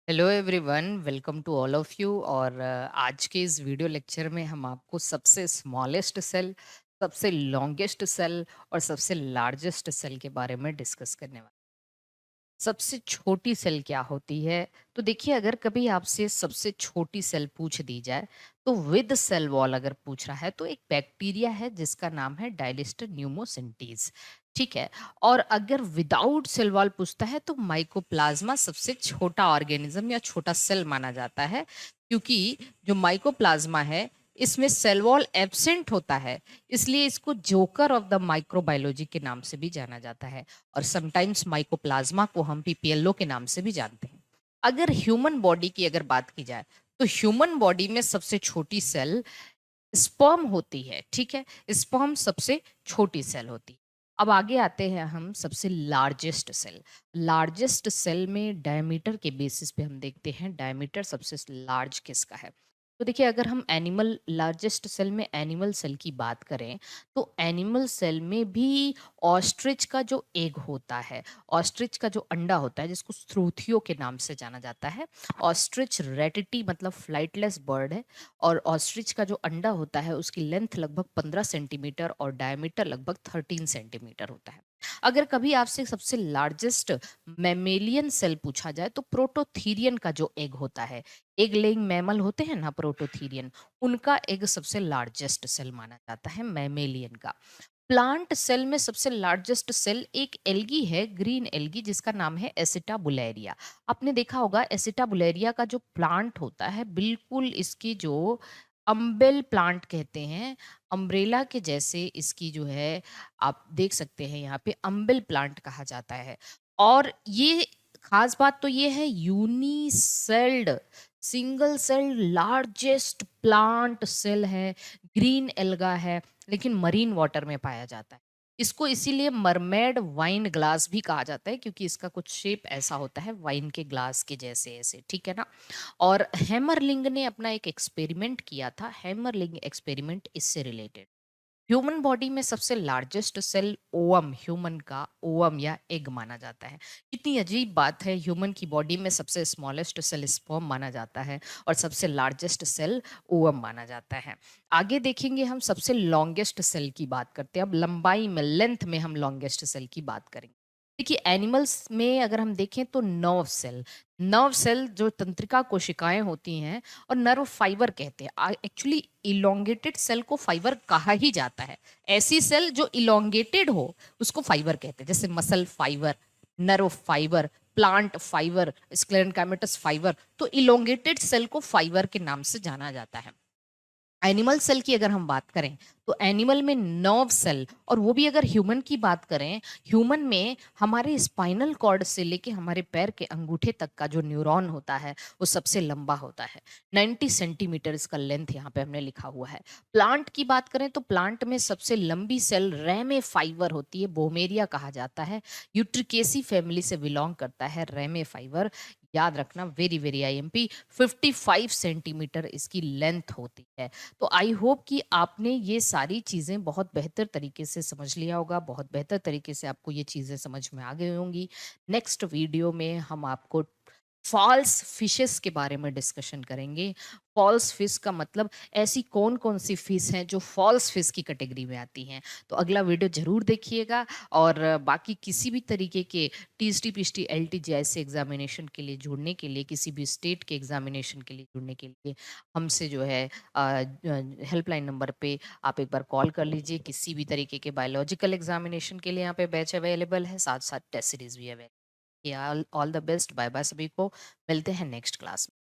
Hello everyone, welcome to all of you. और आज के इस वीडियो लेक्चर में हम आपको सबसे स्मॉलेस्ट सेल, सबसे लॉन्गेस्ट सेल और सबसे लार्जेस्ट सेल के बारे में डिस्कस करने वाले। सबसे छोटी सेल क्या होती है? तो देखिए, अगर कभी आपसे सबसे छोटी सेल पूछ दी जाए तो विद सेल वॉल अगर पूछ रहा है तो एक बैक्टीरिया है जिसका नाम है डायलिस्टर न्यूमोसिंटीज। ठीक है। और अगर विदाउट सेल वॉल पूछता है तो माइकोप्लाज्मा सबसे छोटा ऑर्गेनिज्म या छोटा सेल माना जाता है, क्योंकि जो माइकोप्लाज्मा है इसमें सेल वॉल एब्सेंट होता है। इसलिए इसको जोकर ऑफ द माइक्रोबायोलॉजी के नाम से भी जाना जाता है। और समटाइम्स माइकोप्लाज्मा को हम पीपीएलओ के नाम से भी जानते हैं। अगर ह्यूमन बॉडी की अगर बात की जाए तो ह्यूमन बॉडी में सबसे छोटी सेल स्पर्म होती है। ठीक है। स्पर्म सबसे छोटी सेल होती है। अब आगे आते हैं हम सबसे लार्जेस्ट सेल। लार्जेस्ट सेल में डायमीटर के बेसिस पे हम देखते हैं डायमीटर सबसे लार्ज किसका है। तो देखिए, अगर हम एनिमल लार्जेस्ट सेल में एनिमल सेल की बात करें तो एनिमल सेल में भी ऑस्ट्रिच का जो एग होता है, ऑस्ट्रिच का जो अंडा होता है जिसको स्ट्रूथियो के नाम से जाना जाता है। ऑस्ट्रिच रेटिटी मतलब फ्लाइटलेस बर्ड है। और ऑस्ट्रिच का जो अंडा होता है उसकी लेंथ लगभग 15 सेंटीमीटर और डायमीटर लगभग 13 सेंटीमीटर होता है। अगर कभी आपसे सबसे लार्जेस्ट मैमेलियन सेल पूछा जाए तो प्रोटोथीरियन का जो एग होता है, एग लेइंग मैमल होते हैं ना प्रोटोथीरियन, उनका एग सबसे लार्जेस्ट सेल माना जाता है मैमेलियन का। प्लांट सेल में सबसे लार्जेस्ट सेल एक एल्गी है, ग्रीन एल्गी, जिसका नाम है एसिटाबुलेरिया। आपने देखा होगा एसिटाबुलेरिया का जो प्लांट होता है बिल्कुल इसकी जो अम्बेल प्लांट कहते हैं, अम्ब्रेला के जैसे इसकी जो है, आप देख सकते हैं यहाँ पे अम्बेल प्लांट कहा जाता है। और ये खास बात तो ये है unicelled single cell largest plant cell है, ग्रीन एल्गा है, लेकिन मरीन वाटर में पाया जाता है। इसको इसीलिए मरमेड वाइन ग्लास भी कहा जाता है, क्योंकि इसका कुछ शेप ऐसा होता है वाइन के ग्लास के जैसे ऐसे। ठीक है ना। और हैमरलिंग ने अपना एक एक्सपेरिमेंट किया था, हैमरलिंग एक्सपेरिमेंट इससे रिलेटेड। ह्यूमन बॉडी में सबसे लार्जेस्ट सेल ओवम, ह्यूमन का ओवम या एग माना जाता है। कितनी अजीब बात है, ह्यूमन की बॉडी में सबसे स्मॉलेस्ट सेल स्पर्म माना जाता है और सबसे लार्जेस्ट सेल ओवम माना जाता है। आगे देखेंगे हम सबसे लॉन्गेस्ट सेल की बात करते हैं। अब लंबाई में, लेंथ में हम लॉन्गेस्ट सेल की बात करेंगे। देखिए, एनिमल्स में अगर हम देखें तो नर्व सेल, नर्व सेल जो तंत्रिका कोशिकाएं होती हैं और नर्व फाइबर कहते हैं। एक्चुअली इलोंगेटेड सेल को फाइबर कहा ही जाता है। ऐसी सेल जो इलोंगेटेड हो उसको फाइबर कहते हैं, जैसे muscle fibre, nerve fibre, plant fibre, sclerenchymatous fibre. तो इलोंगेटेड सेल को फाइबर के नाम से जाना जाता है। एनिमल सेल की अगर हम बात करें तो एनिमल में नर्व सेल, और वो भी अगर ह्यूमन की बात करें, ह्यूमन में हमारे स्पाइनल कॉर्ड से लेके हमारे पैर के अंगूठे तक का जो न्यूरॉन होता है वो सबसे लंबा होता है। 90 सेंटीमीटर इसका लेंथ यहाँ पे हमने लिखा हुआ है। प्लांट की बात करें तो प्लांट में सबसे लंबी सेल रेमे फाइबर होती है, बोमेरिया कहा जाता है। यूट्रिकेसी फैमिली से बिलोंग करता है रेमे फाइबर। याद रखना, वेरी वेरी आईएमपी, 55 सेंटीमीटर इसकी लेंथ होती है। तो आई होप कि आपने ये सारी चीज़ें बहुत बेहतर तरीके से समझ लिया होगा, बहुत बेहतर तरीके से आपको ये चीज़ें समझ में आ गई होंगी। नेक्स्ट वीडियो में हम आपको फॉल्स फिशेस के बारे में डिस्कशन करेंगे। फॉल्स फिश का मतलब ऐसी कौन कौन सी फिश हैं जो फॉल्स फिश की कैटेगरी में आती हैं। तो अगला वीडियो ज़रूर देखिएगा। और बाकी किसी भी तरीके के टीएसटी पीएचडी एलटी जैसे एग्जामिनेशन के लिए जुड़ने के लिए, किसी भी स्टेट के एग्जामिनेशन के लिए जुड़ने के लिए हमसे जो है हेल्पलाइन नंबर पे आप एक बार कॉल कर लीजिए। किसी भी तरीके के बायोलॉजिकल एग्जामिनेशन के लिए यहाँ पे बैच अवेलेबल है, साथ साथ टेस्ट सीरीज भी अवेलेबल है। All all the best, bye bye सभी को। मिलते हैं नेक्स्ट क्लास में।